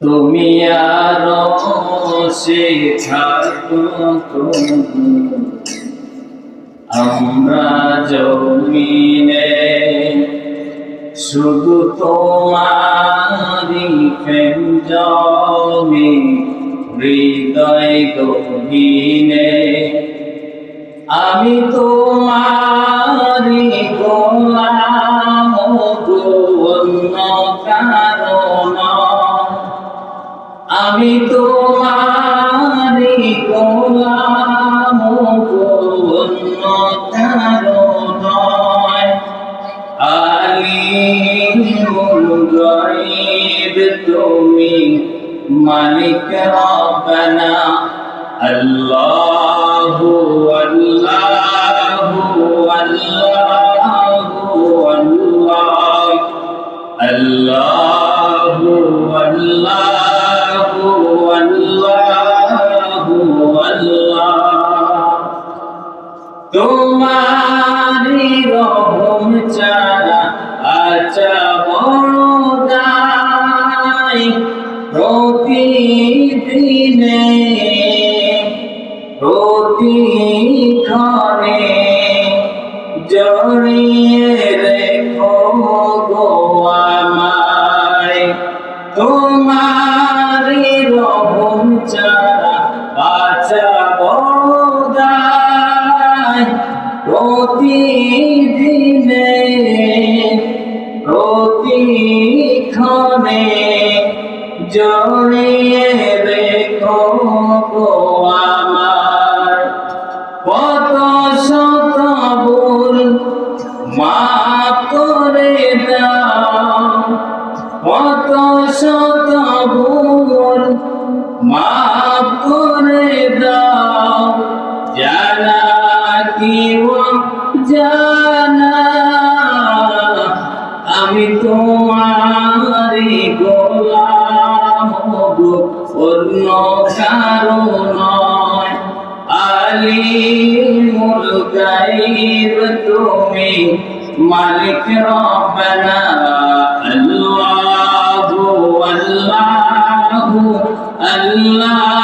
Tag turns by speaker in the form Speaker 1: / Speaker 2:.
Speaker 1: তুমি আরো শেখাতো আমরা জমিনে শুধু তোমারি প্রেম জমি হৃদয় গহীনে আমি তোমারি গোলাম অন্য কারণ আমি তোমারি গোলাম অন্য কারণ আলিমুল গায়ব তুমি মালিক রব্বানা আল্লাহু আল্লাহু আল্লাহু আল্লাহ আল্লাহু আল্লাহু আল্লাহু আল্লাহ তোমারি রহম ছাড়া আচ্ছা বড় দায় প্রতিদিনে প্রতিক্ষণে জড়িয়ে রেখো গো আমায় তোমারি রহম ছাড়া বাঁচা বড় দায় প্রতিদিনে প্রতিক্ষণে জড়িয়ে রেখো গো আমার কত শত ভুল মাফ করে দাও কত শত ভুল মাফ করে দাও জানা কি জানা আমি তোমারি গোলাম অন্য কারো নয় আলিমুল গায়ব তুমি মালিক রব্বানা আল্লাহু আল্লাহু আল্লাহ